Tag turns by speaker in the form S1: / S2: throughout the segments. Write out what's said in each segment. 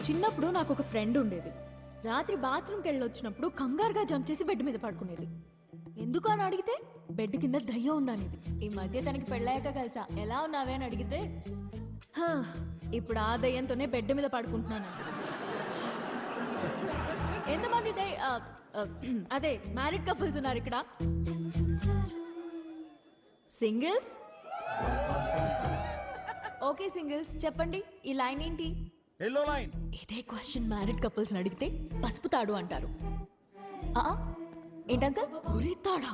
S1: చిన్నప్పుడు నాకు ఒక ఫ్రెండ్ ఉండేది. రాత్రి బాత్రూమ్కి వెళ్ళొచ్చినప్పుడు కంగారుగా జంప్ చేసి బెడ్ మీద పడుకునేది. ఎందుకు అని అడిగితే బెడ్ కింద దయ్యం ఉందనేది. ఈ మధ్య తనకి పెళ్ళాక కలిసా ఎలా ఉన్నావే అని అడిగితే "హా, ఇప్పుడు ఆ దయ్యంతోనే బెడ్ మీద పడుకుంటున్నాను. ఎంతమంది అదే మ్యారీడ్ కపుల్స్ ఉన్నారు ఇక్కడ? సింగిల్స్? ఓకే సింగిల్స్, చెప్పండి ఈ లైన్ ఏంటి?
S2: Yellow line.
S1: ఇదే క్వశ్చన్ మ్యారీడ్ కపుల్స్ అడిగితే పసుపు తాడు అంటారు. ఏంటంకల్ ఉరితాడా?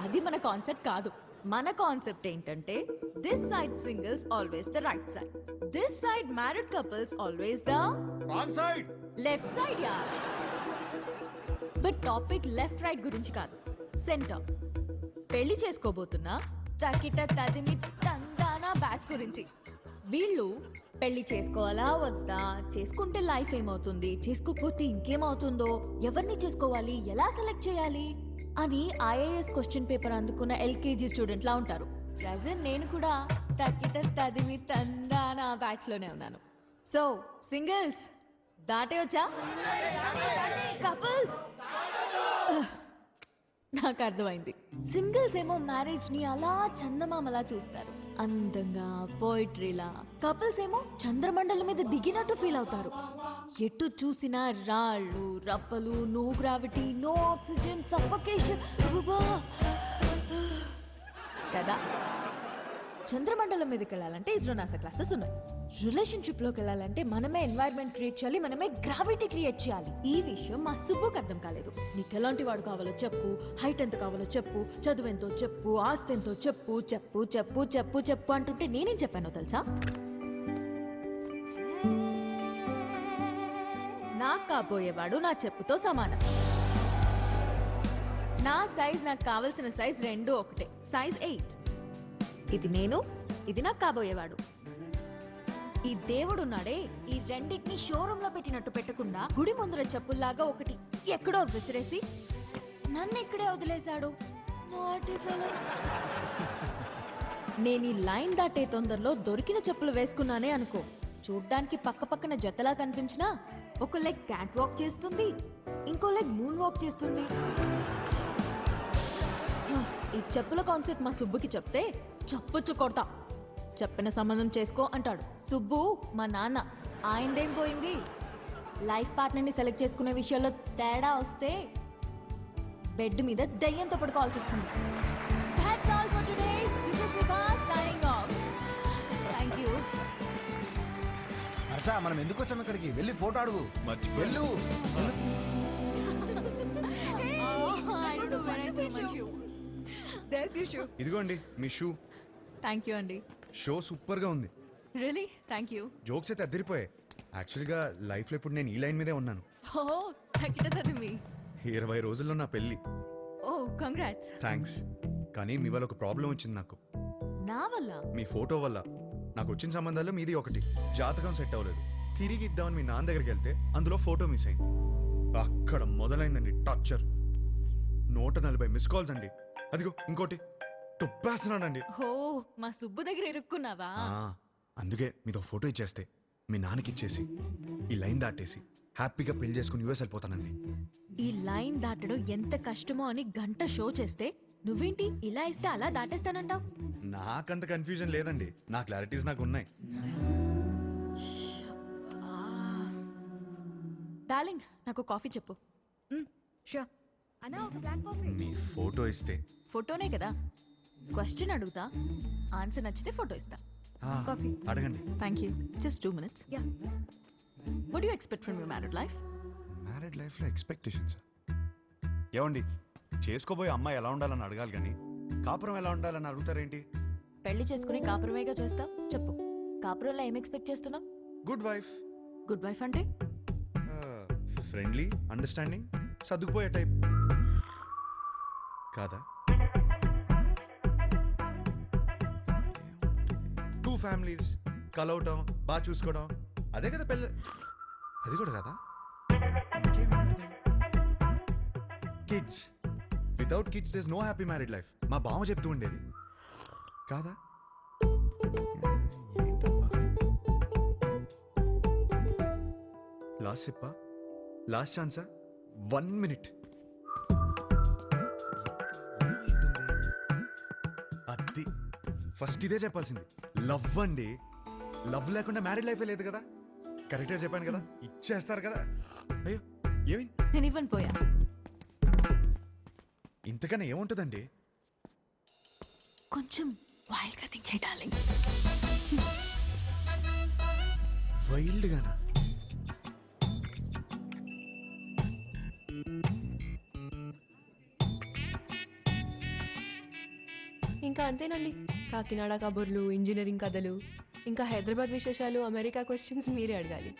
S1: అది మన కాన్సెప్ట్ కాదు. మన కాన్సెప్ట్ ఏంటంటే this side singles always the right side, this side married couples always the
S2: wrong side,
S1: left side. Yeah, but topic left right గురించి కాదు, సెంటర్. పెళ్లి చేసుకోబోతున్నా తకిట తదిమి తందానా బ్యాచ్ గురించి. వీళ్ళు పెళ్లి చేసుకోవాలా వద్దా, చేసుకుంటే లైఫ్ ఏమవుతుంది, చేసుకోకపోతే ఇంకేమవుతుందో, ఎవరిని చేసుకోవాలి, ఎలా సెలెక్ట్ చేయాలి అని ఐఏఎస్ క్వశ్చన్ పేపర్ అందుకున్న ఎల్కేజీ స్టూడెంట్ లా ఉంటారు. ప్రజెంట్ నేను కూడా తకిట తదిమి తందానా బ్యాచ్ లోనే ఉన్నాను. సో సింగిల్స్ దాటే వచ్చా, కపుల్స్ నాకు అర్థమైంది. సింగిల్స్ ఏమో మ్యారేజ్ ని అలా చందమామలా చూస్తారు, అందంగా పోయిట్రీలా. కపుల్స్ ఏమో చంద్రమండలం మీద దిగినట్టు ఫీల్ అవుతారు. ఎటు చూసినా రాళ్ళు రప్పలు, no gravity, no oxygen, suffocation కదా. చంద్రమండలం మీదకి వెళ్ళాలంటే ఇస్రో నాసా క్లాసెస్ ఉన్నాయి. రిలేషన్షిప్ లోకి వెళ్ళాలంటే మనమే ఎన్వైరన్మెంట్ క్రియేట్ చేయాలి, మనమే గ్రావిటీ క్రియేట్ చేయాలి. ఈ విషయం మా సుబ్బుకి అర్థం కాలేదు. నీకు ఎలాంటి వాడు కావాలో చెప్పు, హైట్ ఎంత కావాలో చెప్పు, చదువు ఎంతో చెప్పు, ఆస్తి ఎంతో చెప్పు, చెప్పు చెప్పు చెప్పు చెప్పు అంటుంటే నేనేం చెప్పానో తెలుసా? నాకు కాబోయేవాడు నా చెప్పుతో సమానం. నా సైజ్ నాకు కావలసిన సైజ్ రెండు ఒకటే, సైజ్ 8. ఇది నేను, ఇది నాకు కాబోయేవాడు. ఈ దేవుడు ఉన్నాడే, ఈ రెండింటిని షోరూమ్ లో పెట్టినట్టు పెట్టకుండా గుడి ముందర చెప్పుల్లాగా ఒకటి ఎక్కడో విసిరేసి నన్ను ఇక్కడే వదిలేశాడు. నేను ఈ లైన్ దాటే తొందరలో దొరికిన చెప్పులు వేసుకున్నానే అనుకో, చూడ్డానికి పక్క పక్కన జతలా కనిపించినా ఒక లెగ్ క్యాట్ వాక్ చేస్తుంది, ఇంకో లెగ్ మూన్ వాక్ చేస్తుంది. ఈ చెప్పుల కాన్సెప్ట్ మా సుబ్బుకి చెప్తే చప్పుచ్చు కొడతా. చెప్పిన సంబంధం చేసుకో అంటాడు. సుబ్బు మా నాన్న, ఆయనదేం పోయింది? లైఫ్ పార్ట్నర్ని సెలెక్ట్ చేసుకునే విషయాల్లో తేడా వస్తే బెడ్ మీద దయ్యంతో పడుకోవాల్సి వస్తుంది. That's all for today. This is Vibha signing off. Thank you.
S3: Harsha, మనం ఎందుకు వచ్చాం ఇక్కడికి? వెళ్ళి ఫోటో అడుగు. వెళ్ళు.
S1: I don't know where I threw my shoe. There's your shoe.
S2: ఇదిగోండి మీ షూ.
S1: Thank you అండి.
S2: షో సూపర్ గా ఉంది.
S1: Really? Thank you.
S2: జోక్స్ అయితే అద్దరిపోయాయి. యాక్చువల్గా లైఫ్లో ఇప్పుడు నేను ఈ లైన్ మీదే ఉన్నాను.
S1: Oh, తక్కిటది మీ.
S2: 20 రోజుల్లో నా పెళ్ళి.
S1: Oh, congrats.
S2: థ్యాంక్స్. కానీ మీ వల్ల ఒక ప్రాబ్లం వచ్చింది నాకు.
S1: నా వల్ల?
S2: మీ ఫోటో వల్ల. నాకు వచ్చిన సంబంధాల్లో మీది ఒకటి. జాతకం సెట్ అవ్వలేదు. తిరిగి ఇద్దామని మీ నాన్న దగ్గరికి వెళ్తే అందులో ఫోటో మిస్ అయింది. అక్కడ మొదలైందండి టార్చర్. 140 మిస్ కాల్స్ అండి. అదిగో ఇంకోటి తొప్పేస్తున్నానండి.
S1: ఓ, మా సుబ్బు దగ్గర ఇరుక్కున్నావా?
S2: అందుకే మీతో ఫోటో ఇచ్చేస్తే మీ నాన్నకి ఇచ్చేసి ఈ లైన్ దాటేసి హ్యాపీగా పెళ్లి చేసుకుని యూఎస్ వెళ్ళిపోతానండి.
S1: ఈ లైన్ దాటడం ఎంత కష్టమో అని గంట షో చేస్తే నువ్వేంటి ఇలా ఇస్తే అలా దాటేస్తానంటావు?
S2: నాకంత కన్ఫ్యూజన్ లేదండి. నా క్లారిటీస్ నాకు ఉన్నాయి.
S1: డార్లింగ్, నాకు కాఫీ చెప్పు. షూర్ అన్నా, ఒక బ్లాక్ కాఫీ.
S2: మీ ఫోటో ఇస్తే.
S1: ఫోటోనే కదా, క్వశ్చన్ అడుగుతా, ఆన్సర్ నచ్చితే ఫోటో ఇస్తా. కాఫీ
S2: అడగండి.
S1: Thank you. Just 2 minutes. Yeah. What do you expect from your married life?
S2: Married లైఫ్లో ఎక్స్పెక్టేషన్స్ ఏమండి? చేసుకోబోయే అమ్మాయి ఎలా ఉండాలని అడగాలి కానీ కాపురం ఎలా ఉండాలని అడుగుతారేంటి?
S1: పెళ్లి చేసుకుని కాపురమేగా చేస్తావు. చెప్పు, కాపురంలో ఏం ఎక్స్పెక్ట్ చేస్తున్నావు?
S2: Good wife.
S1: గుడ్ వైఫ్ అంటే
S2: ఫ్రెండ్లీ, అండర్స్టాండింగ్, సర్దుకుపోయే టైప్ కాదా? 2 families కలవటం, బాగా చూసుకోవడం, అదే కదా పెళ్ళి. అది కూడా కదా. Kids. Without kids there is no happy married life. మా బావ చెప్తూ ఉండేది కాదా? లాస్ట్ సిప్పా, లాస్ట్ ఛాన్సా, 1 minute. అది ఫస్ట్ ఇదే చెప్పాల్సింది. లవ్ అండి, లవ్ లేకుండా మ్యారీడ్ లైఫే లేదు కదా. కరెక్ట్గా చెప్పాను కదా, ఇచ్చేస్తారు కదా. అయ్యో ఏమి
S1: నేను ఇవ్వను పోయా.
S2: ఇంతకన్నా ఏముంటుందండి?
S1: కొంచెం వైల్డ్గా థింక్ చేయాలి.
S2: వైల్డ్గానా?
S4: ఇంకా అంతేనండి. కాకినాడ కబుర్లు, ఇంజనీరింగ్ కథలు, ఇంకా హైదరాబాద్ విశేషాలు, అమెరికా క్వశ్చన్స్ మీరే అడగాలి.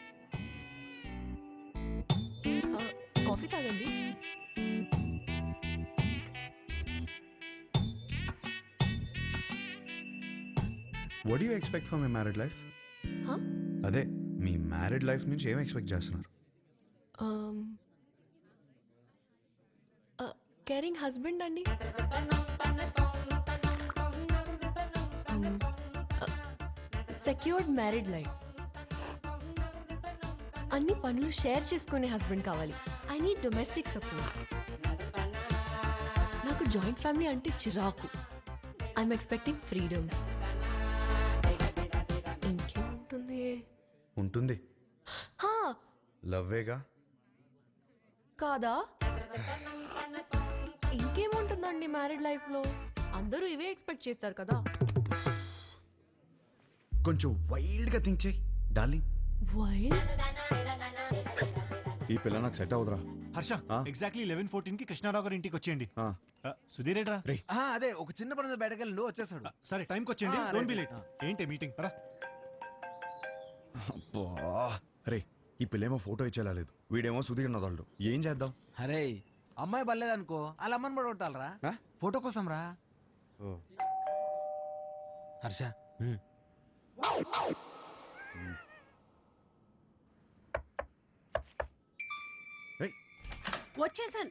S4: కాఫీ తాగండి.
S2: What you expect from my married life? అదే మీ మ్యారీడ్ లైఫ్ నుంచి ఏం ఎక్స్పెక్ట్ చేస్తున్నారు?
S4: కేరింగ్ హస్బెండ్ అండి. Secured married life. అన్ని పనులు షేర్ చేసుకునే హస్బెండ్ కావాలి. I need domestic support. నాకు జాయింట్ ఫ్యామిలీ అంటే చిరాకు. I'm expecting freedom. ఇంకేముంటుంది?
S2: ఉంటుంది, లవ్వేగా.
S4: కాదా? ఇంకేముంటుందండి మ్యారీడ్ లైఫ్లో? అందరూ ఇవే ఎక్స్పెక్ట్ చేస్తారు కదా.
S2: కొంచెం వైల్డ్గా థింక్ చేయి డార్లింగ్.
S4: వైల్డ్?
S2: ఈ పిల్ల నాకు సెట్ అవుతురా.
S5: హర్ష, ఎగ్జాక్ట్లీ 11:14 కి కృష్ణారావు గారి ఇంటికి వచ్చేయండి. సుధీర్ ఏట్రా?
S3: అదే ఒక చిన్న పని బయటకు వెళ్ళి వచ్చేసాడు.
S5: సరే టైంకి వచ్చేయండి, డోంట్ బి లేట్. ఏంటి మీటింగ్? పరా.
S2: అబ్బా రే, ఈ పిల్లేమో ఫోటో ఇచ్చేలా లేదు, వీడేమో సుధీర్ నదాళ్ళు. ఏం చేద్దాం?
S3: అరే అమ్మాయి బలేదనుకో, వాళ్ళ అమ్మని పడగొట్టాలరా. ఫోటో కోసం రా. హర్ష
S6: వచ్చేసాను.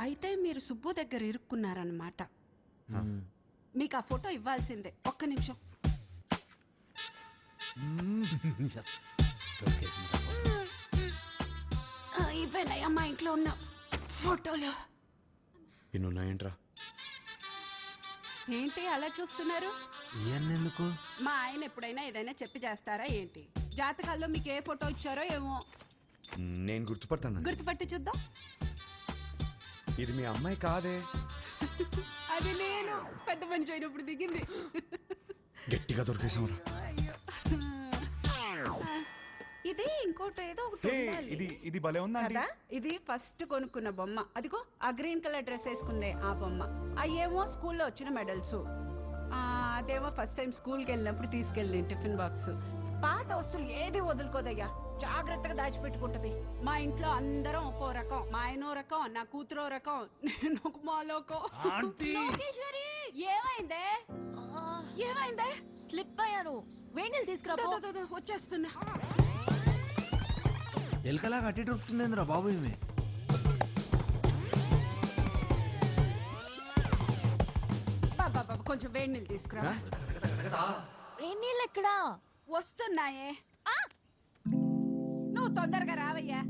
S6: అయితే మీరు సుబ్బు దగ్గర ఇరుక్కున్నారన్నమాట. మీకు ఆ ఫోటో ఇవ్వాల్సిందే. ఒక్క నిమిషం. ఇవేనయ్యా మా ఇంట్లో ఉన్న ఫోటోలు.
S2: ఇన్నున్నాయంట్రా.
S6: ఏంటి అలా చూస్తున్నారు?
S3: ఎందుకు?
S6: మా ఆయన ఎప్పుడైనా ఏదైనా చెప్పి చేస్తారా ఏంటి? జాతకాల్లో మీకు ఏ ఫోటో ఇచ్చారో ఏమో.
S2: నేను గుర్తుపడతాను.
S6: గుర్తుపట్టి చూద్దాం.
S2: ఇది మీ అమ్మాయి కాదే.
S6: అది నేను పెద్ద మనిషి అయినప్పుడు దిగింది.
S2: గట్టిగా దొరికేసాంరా.
S6: ఇది ఇంకోటి ఏదో ఒకటి ఉండాలి.
S5: ఇది భలే ఉందా
S6: కదా? ఇది ఫస్ట్ కొనుక్కున్న బొమ్మ. అదిగో ఆ గ్రీన్ కలర్ డ్రెస్ వేసుకుందే ఆ బొమ్మ. అయ్యేమో స్కూల్లో వచ్చిన మెడల్స్. అదేమో ఫస్ట్ టైం స్కూల్కి వెళ్ళినప్పుడు తీసుకెళ్ళి టిఫిన్ బాక్స్. పాత వస్తువులు ఏది వదులుకోదయ్యా, జాగ్రత్తగా దాచిపెట్టుకుంటది. మా ఇంట్లో అందరం ఒక్కో రకం. మా ఆయనో రకం, నా కూతురో రకం, నేను ఒక మాలోకం.
S1: లోకేశ్వరి,
S6: ఏమైందే? ఏమైందే?
S1: స్లిప్ అయ్యాను. వేణీలు తీసుకురా.
S6: వచ్చేస్తున్నా.
S3: ఎలకలా కట్టి దొరుకుతుందిరా బాబు. ఈమె
S6: బాబా కొంచెం వేడి నీళ్ళు తీసుకురా.
S1: వేణీళ్ళు ఎక్కడా?
S6: వస్తున్నాయే. నువ్వు తొందరగా రావయ్యా.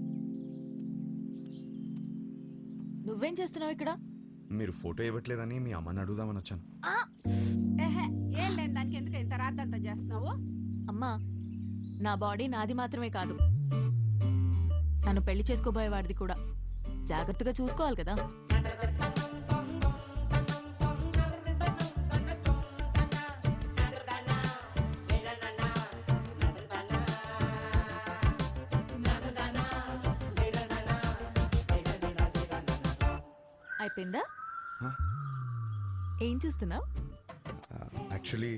S1: నువ్వేం చేస్తున్నావు ఇక్కడ?
S2: మీరు ఫోటో ఇవ్వట్లేదని మీ అమ్మని అడుగుదామని వచ్చాను.
S6: ఏం లేని దానికి ఎందుకు ఇంత రాద్దంతా చేస్తున్నావు?
S1: అమ్మా, నా బాడీ నాది మాత్రమే కాదు, నన్ను పెళ్లి చేసుకోబోయేవాడిది కూడా. జాగ్రత్తగా చూసుకోవాలి కదా. అయిపోయిందా? ఏం చూస్తున్నావు?
S2: యాక్చువల్లీ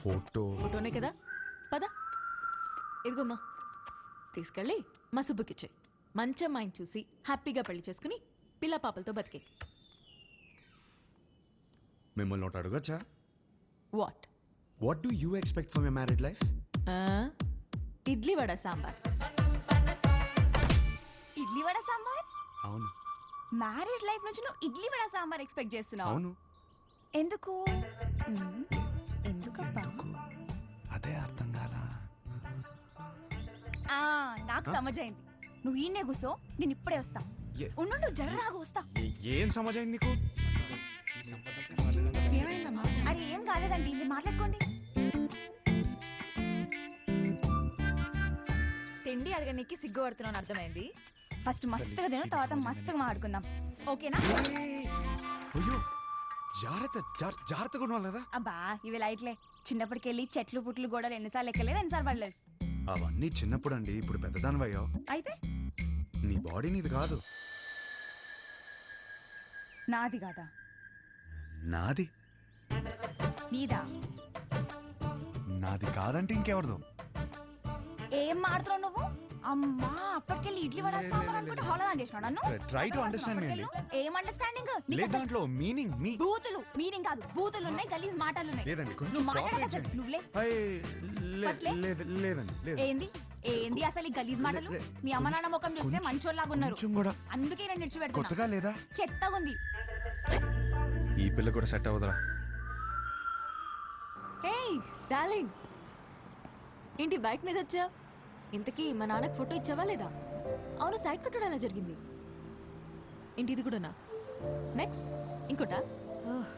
S1: ఫోటోనే కదా. పద, ఇదిగోమ్మా, తీసుకెళ్ళి మా సుబ్బుకిచ్చాయి. మంచి అమ్మాయిని చూసి హ్యాపీగా పెళ్లి చేసుకుని పిల్ల పాపలతో బతికే.
S2: మిమ్మల్ని ఒకటి అడగచ్చా?
S1: What
S2: do you expect from your married life?
S1: Idli vada sambar.
S6: Idli vada sambar?
S2: అవును.
S7: మ్యారేజ్ లైఫ్ నుంచి నువ్వు ఇడ్లీ వడ సాంబార్ ఎక్స్పెక్ట్ చేస్తున్నావు.
S2: అవును.
S7: ఎందుకు? ఎందుకబ్బా?
S3: అదే అర్థం కాలా.
S7: నాకు సమజైంది. నువ్వు ఈయనే కూసో, నేను ఇప్పుడే వస్తా. ఉండు, జర్రాగా వస్తా.
S2: ఏం సమాజం నీకు?
S7: అరే ఏం కాలేదండి, ఇది మాట్లాడుకోండి. తిండి అడగడానికి సిగ్గుపడుతున్నాను అర్థమైంది. ఫస్ట్ మస్తుగా తిను, తర్వాత మస్తుగా మాట్లాడుకుందాం, ఓకేనా?
S2: అయ్యో జాగ్రత్త, జాగ్రత్తగా ఉండాలి కదా.
S7: అబ్బా ఇవి లైట్లే. చిన్నప్పటికెళ్ళి చెట్లు పుట్లు గోడలు ఎన్నిసార్లు ఎక్కలేదు, ఎన్నిసార్లు పడలేదు.
S2: అవన్నీ చిన్నప్పుడు అండి, ఇప్పుడు పెద్దదానివయ్యావు.
S7: అయితే
S2: నీ బాడీ నీది కాదు.
S7: నాది కాదా?
S2: నాది.
S7: నీదా?
S3: నాది కాదంటే ఇంకెవరిదో.
S7: ఏం మాడుతున్నావు నువ్వు? అమ్మా అప్పటికెళ్ళి ఇడ్లీ వడ సాంబార్ అనుకుంటే హోళదాన్ చేసినావు నన్ను.
S2: ట్రై టు అండర్స్టాండ్ మీ అండి.
S7: ఏం అండర్స్టాండింగ్?
S2: లేదు దాంట్లో మీనింగ్ మీ
S7: బూతులు మీనింగ్ కాదు, బూతులు ఉన్నాయి, గలీజ్ మాటలు ఉన్నాయి.
S2: లేదండి కొంచెం
S7: నువ్వు మాట్లాడక
S2: కోఆపరేట్
S7: అసలు
S2: చేయండి.
S7: నువ్వులే. ఫస్ట్లే?
S2: లేదండి లేదు.
S7: ఏంది ఏంది అసలు ఈ గలీజ్ మాటలు? మీ అమ్మ నాన్న ముఖం చూస్తే మంచోళ్ళలాగా ఉన్నారు,
S2: కొంచెం కూడా
S7: అందుకే నేను నిడిచిపెడుతున్నా.
S2: కొత్తగా లేదా?
S7: చెత్తగా ఉంది.
S2: ఈ పిల్ల కూడా సెట్ అవ్వదురా.
S1: హే డార్లింగ్, ఏంటి బైక్ మీద వచ్చా? ఇంతకీ మా నాన్నకి ఫోటో ఇచ్చావా లేదా? అవును, సైడ్ కొట్టడం ఎలా జరిగింది? ఏంటి ఇది కూడానా? నెక్స్ట్ ఇంకోటా? ఓహ్,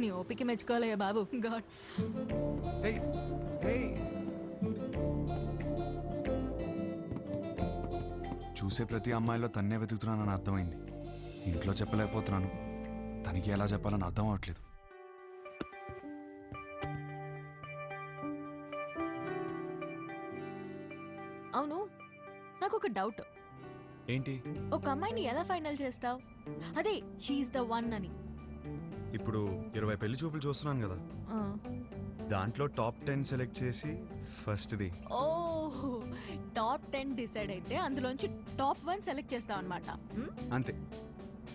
S1: నీ ఓపిక మెచ్చుకోవాలయ్యా బాబు. గాడ్.
S2: చూసే ప్రతి అమ్మాయిలో తన్నే వెతుకుతున్నానని అర్థమైంది. ఇంట్లో చెప్పలేకపోతున్నాను, తనకి ఎలా చెప్పాలని అర్థం అవ్వట్లేదు.
S1: అవును, నాకు ఒక డౌట్.
S2: ఏంటి?
S1: ఒక అమ్మాయిని ఎలా ఫైనల్ చేస్తావు? అదే షీఈస్ ద వన్ అని.
S2: ఇప్పుడు 20 పెళ్లి చూపులు చూస్తున్నాను కదా,
S1: ఆ.
S2: దాంట్లో టాప్ 10 సెలెక్ట్ చేసి ఫస్ట్ది.
S1: ఓ, టాప్ 10 డిసైడ్ అయితే అందులోంచి టాప్ 1 సెలెక్ట్ చేస్తావు అనమాట.
S2: అంతే.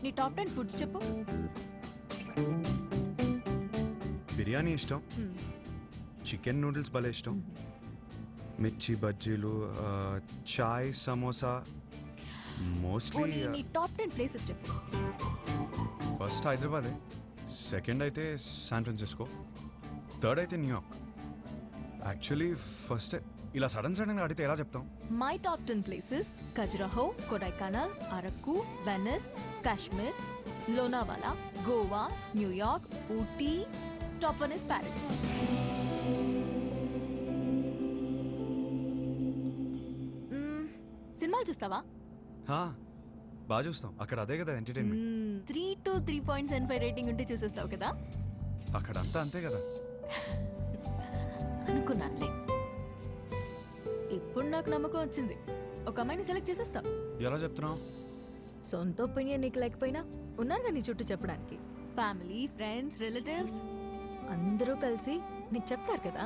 S1: నీ టాప్ 10 ఫుడ్స్ చెప్పు.
S2: బిర్యానీ ఇష్టం, చికెన్ నూడిల్స్ భలే ఇష్టం, మిర్చి బజ్జీలు, చాయ్, సమోసా. మోస్ట్లీ
S1: నీ టాప్ 10 ప్లేసెస్ చెప్పు.
S2: ఫస్ట్ హైదరాబాదే, సెకండ్ అయితే శాన్ ఫ్రాన్సిస్కో, థర్డ్ అయితే న్యూయార్క్. యాక్చువల్లీ ఫస్ట్ ఇలా సడన్ గా అడిగితే ఎలా చెప్తాం?
S1: My top 10 places: Khajuraho, Kodaikanal, Araku, Venice, Kashmir, Lonavala, Goa, New York, Ooty. Top 1 is Paris. సినిమాలు చూస్తావా?
S2: బాగా చూస్తాం, అక్కడ అదే కదా ఎంటర్టైన్మెంట్.
S1: 3 to 3.75 రేటింగ్ ఉంటే చూసేస్తావు కదా.
S2: అక్కడ అంతా అంతే కదా.
S1: అనుకున్నానులే. ఇప్పుడు నాకు నమ్మకం వచ్చింది, ఒక అమ్మాయిని సెలెక్ట్ చేసేస్తావు.
S2: ఎలా చెప్తున్నావు?
S1: సొంత ఒపీనియన్ నీకు లేకపోయినా ఉన్నారు నీ చుట్టూ చెప్పడానికి. ఫ్యామిలీ, ఫ్రెండ్స్, రిలేటివ్స్ అందరూ కలిసి నీకు చెప్తారు కదా.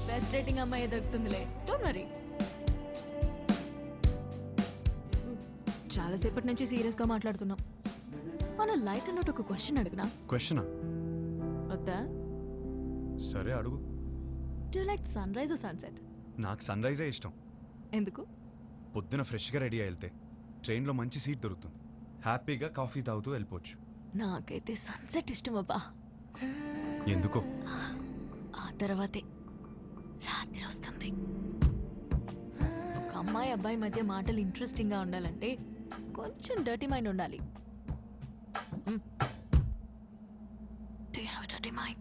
S1: బెస్ట్ రేటింగ్ అమ్మాయి దొరుకుతుందిలే, డోంట్ వరీ. చాలాసేపటి నుంచి సీరియస్ గా మాట్లాడుతున్నాం. మన లైట్ అన్నట్టు ఒక క్వశ్చన్ అడిగినా?
S2: క్వశ్చనా?
S1: వద్దా?
S2: సరే అడుగు.
S1: Do you like sunrise or sunset?
S2: నాకు సన్ రైజే ఇష్టం.
S1: ఎందుకు?
S2: పొద్దున ఫ్రెష్గా రెడీ అయి వెళ్తే ట్రైన్లో మంచి సీట్ దొరుకుతుంది, హ్యాపీగా కాఫీ తాగుతూ వెళ్ళిపోవచ్చు.
S1: నాకైతే సన్సెట్ ఇష్టం అబ్బా.
S2: ఎందుకో?
S1: ఆ తర్వాతే రాత్రి వస్తుంది. ఒక అమ్మాయి అబ్బాయి మధ్య మాటలు ఇంట్రెస్టింగ్ గా ఉండాలంటే కొంచెం డర్టీ మైండ్ ఉండాలి. Do you have a dirty mind?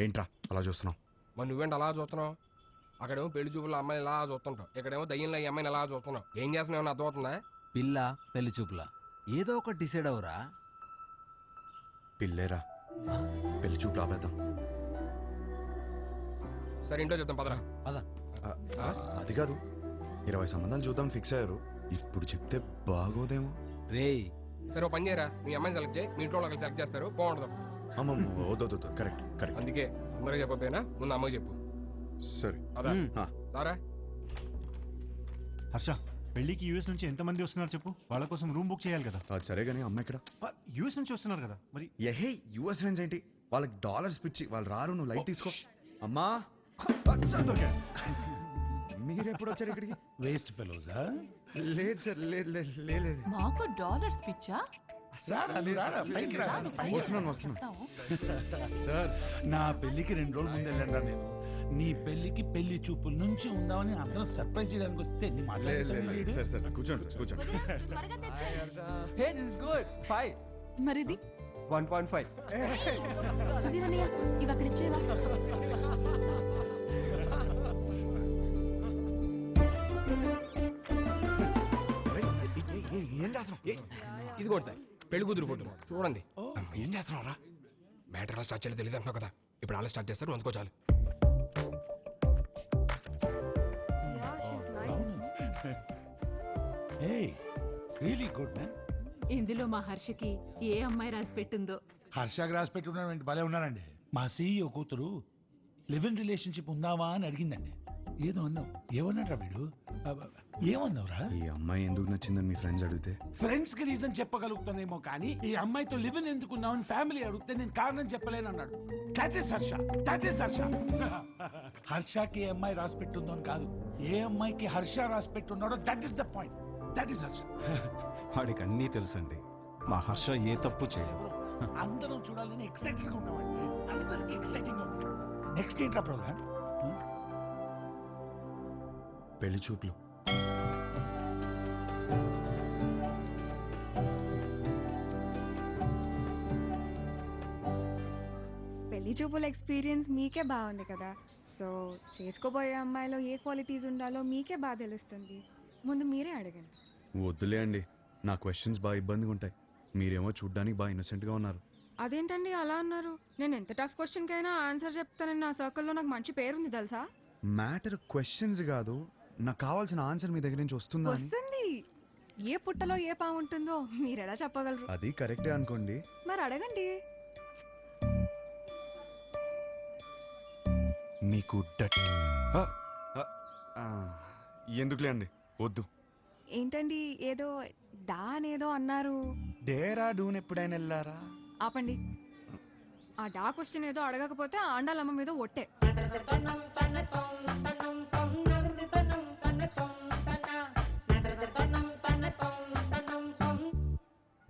S2: ఏంట్రా అలా చూస్తున్నావు?
S8: మరి నువ్వేంటి అలా చూస్తున్నావు? అక్కడేమో పెళ్లి చూపుల అమ్మాయిని ఇలా చూస్తుంటావు, ఇక్కడేమో దయ్యంలో ఈ అమ్మాయిని ఎలా చూస్తున్నావు. ఏం చేస్తున్నావు అర్థం అవుతుందా?
S3: పిల్ల పెళ్లి చూపులా ఏదో ఒకటి డిసైడ్ అవరా.
S2: పిల్లేరా, పెళ్లి చూపు ఆపేద్దాం.
S8: సరే ఇంట్లో చెప్తాం పదరా.
S2: అది కాదు, 20 సంబంధాలు చూద్దాం ఫిక్స్ అయ్యారు, ఇప్పుడు చెప్తే బాగోదేమో.
S3: రేయ్
S8: సరే ఓ పని చేయరా, మీ అమ్మాయిని సెలెక్ట్ చేయి, మీ ఇంట్లో వాళ్ళకి సెలెక్ట్ చేస్తారు, బాగుంటుంది.
S2: అమ్మమ్మ వద్దు, కరెక్ట్ కరెక్ట్.
S8: అందుకే అందరికీ చెప్పకపోయినా ముందు అమ్మకి చెప్పు.
S2: సరే
S8: అదా దారా.
S5: హర్ష, పెళ్లికి యూఎస్ నుంచి ఎంతమంది వస్తున్నారు చెప్పు, వాళ్ళ కోసం రూమ్ బుక్ చేయాలి కదా.
S2: అది సరే కానీ అమ్మ ఇక్కడ
S5: యూఎస్ నుంచి వస్తున్నారు కదా మరి.
S2: ఎహే యుఎస్ ఫ్రెండ్స్ ఏంటి, వాళ్ళకి డాలర్స్ పిచ్చి, వాళ్ళు రారు, నువ్వు లైట్ తీసుకో. అమ్మా మీరెప్పుడు వచ్చారు ఇక్కడికి?
S9: వేస్ట్ ఫెలోజా
S2: లేదు సార్ లేదు
S1: మాకు డాలర్స్ పిచ్చా
S2: వస్తున్నాను సార్.
S9: నా పెళ్లికి 2 రోజుల ముందు వెళ్ళండి నేను. నీ పెళ్లికి పెళ్లి చూపుల నుంచి ఉందామని అందరం సర్ప్రైజ్ చేయడానికి వస్తే నీ మాట్లాడేది
S2: సార్ కూర్చోండి కూర్చోండి.
S3: హే దిస్ ఇస్ గుడ్ 5
S1: మరిది
S3: 1.5
S1: సుధీర్ అన్నయ్య ఇవి అక్కడ ఇచ్చేవా?
S2: ఏం చేస్తున్నావు?
S8: ఇది కూడా సార్ పెళ్లి కూతురు ఫోటో చూడండి.
S2: ఏం చేస్తున్నావు రా?
S8: మ్యాటర్ ఎలా స్టార్ట్ చేయాలో తెలియదు అంటున్నావు కదా, ఇప్పుడు అలా స్టార్ట్ చేస్తారు అందుకో చాలు.
S9: Hey really good man.
S6: ఇందులో మా హర్షకి ఏ అమ్మాయి రాసి పెట్టిందో.
S9: హర్షాకి రాసి పెట్టి ఉన్నాడు భలే ఉన్నారండి. మా సీఈఓ కూతురు లివ్ ఇన్ రిలేషన్షిప్ ఉందావా అని అడిగిందండి. ఏదో అన్నావు. ఏమన్నాడు వీడు? ఏమన్నావురా?
S2: ఈ అమ్మాయి ఎందుకు నచ్చిందని మీ ఫ్రెండ్స్ అడిగితే
S9: ఫ్రెండ్స్ కి రీజన్ చెప్పగలుగుతానేమో కానీ ఈ అమ్మాయితో లివ్ ఇన్ ఎందుకున్నావని ఫ్యామిలీ అడిగితే నేను కారణం చెప్పలేను అన్నాడు. That is Harsha. హర్షకి ఏ అమ్మాయి రాసి పెట్టుందో అని కాదు, ఏ అమ్మాయికి హర్ష రాసి పెట్టున్నాడో that is the point. That is Harsha.
S10: వాడికి అన్నీ తెలుసండి. మా హర్ష ఏ తప్పు చేయదు.
S9: అందరం చూడాలని ఎక్సైటెడ్ గా ఉన్నామండి. అందరికి ఎక్సైటింగ్ గా ఉంది. నెక్స్ట్ ఏంట్రా ప్రోగ్రామ్?
S2: పెళ్లి చూపులు.
S11: పెళ్లి చూపుల ఎక్స్పీరియన్స్ మీకే బాగుంది కదా, సో చేసుకోబోయే అమ్మాయిలో ఏ క్వాలిటీస్ ఉండాలో మీకే బాగా తెలుస్తుంది. ముందు మీరే అడగండి.
S2: వద్దులే అండి, నా క్వశ్చన్స్ బాగా ఇబ్బందిగా ఉంటాయి. మీరేమో చూడ్డానికి బాగా innocent గా ఉన్నారు.
S11: అదేంటండి అలా అన్నారు? నేను ఎంత టఫ్ క్వశ్చన్కైనా ఆన్సర్ చెప్తానని నా సర్కిల్లో నాకు మంచి పేరుంది తెలుసా.
S2: మ్యాటర్ క్వశ్చన్స్ కాదు, నాకు కావాల్సిన ఆన్సర్ మీ దగ్గర నుంచి వస్తుందా అని.
S11: వస్తుంది. ఏ పుట్టలో ఏ పాము ఉంటుందో మీరు ఎలా చెప్పగలరు?
S2: అది కరెక్టే అనుకోండి.
S11: మరి అడగండి.
S2: మీకు ఎందుకులే అండి, వద్దు.
S11: ఏంటండి ఏదో డా అనేదో అన్నారు?
S2: డేరాడూన్ ఎప్పుడైనా వెళ్ళారా?
S11: ఆపండి. ఆ డా క్వశ్చన్ ఏదో అడగకపోతే ఆండాలమ్మ మీద ఒట్టే.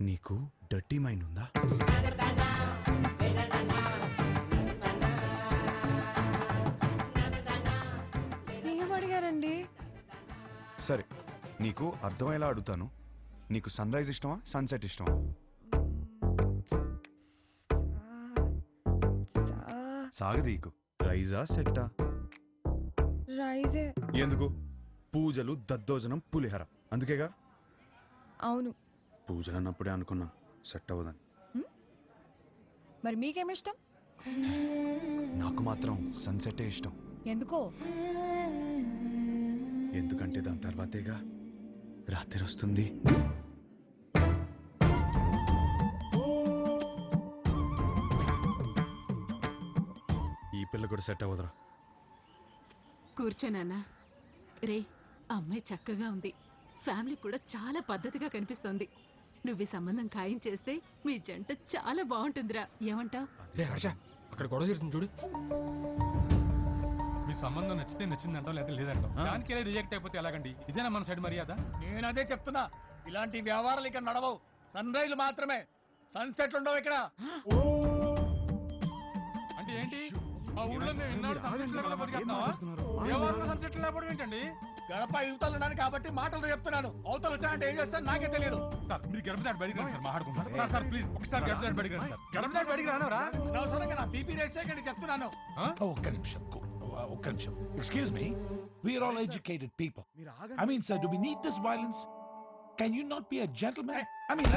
S2: నీకు డర్టీ మైండ్ ఉందా?
S11: ఏం అడిగారండి?
S2: సరే, నీకు అర్థమయ్యేలా అడుగుతాను. నీకు సన్ రైజ్ ఇష్టమా, సన్సెట్ ఇష్టమా? సాగదీకు. రైజా సెట్టా?
S11: రైజే.
S2: ఎందుకు? పూజలు, దద్దోజనం, పులిహర అందుకేగా.
S11: అవును.
S2: పూజలు అన్నప్పుడే అనుకున్నా సెట్ అవ్వదని.
S11: మరి మీకేమిష్టం?
S2: నాకు మాత్రం సన్సెటే ఇష్టం.
S11: ఎందుకో?
S2: ఎందుకంటే దాని తర్వాతేగా రాత్రి వస్తుంది. ఈ పిల్ల కూడా సెట్ అవ్వదురా.
S6: కూర్చోనానా. రే, అమ్మాయి చక్కగా ఉంది, ఫ్యామిలీ కూడా చాలా పద్ధతిగా కనిపిస్తోంది. నువ్వు ఈ సంబంధం ఖాయం చేస్తే మీ జంట చాలా బాగుంటుందిరా. ఏమంటావ్?
S8: రే హర్ష, అక్కడ గొడవ తీరుతుంది చూడు.
S10: మీ సంబంధం నచ్చితే నచ్చిందంటాం, లేదా లేదంటాం. దానికి రిజెక్ట్ అయిపోతే ఎలాగండి? ఇదేనా మన సైడ్ మర్యాద?
S3: నేను అదే చెప్తున్నా, ఇలాంటి వ్యవహారాలు ఇక్కడ నడవవు. సన్ రైజ్ మాత్రమే, సన్సెట్ ఉండవు ఇక్కడ.
S10: అంటే ఏంటి? మా ఊళ్ళో మేము ఇన్నాళ్ళు సన్సెట్ లేకుండా బతికేస్తున్నావా? వ్యవహారంలో సన్సెట్ లేకపోవడం ఏంటండి?
S3: గడప యువతలు ఉన్నాను కాబట్టి మాటలతో చెప్తున్నాను. అవతలు వచ్చానంటే ఏం చేస్తాను నాకే తెలియదు.
S10: సార్ మీరు గడప దాటి బయటికి రండి సార్, మాట్లాడుకుంటాం. సార్ ప్లీజ్ ఒకసారి గడప దాటి బయటికి రండి సార్. గడప దాటి బయటికి రానవరా?
S3: అనవసరంగా నా బీపీ రేస్ చేయకండి చెప్తున్నాను.
S9: ఒక్క నిమిషం. Excuse me, we are all educated people. I mean, sir, do we need this violence? Can you not be a gentleman? I mean,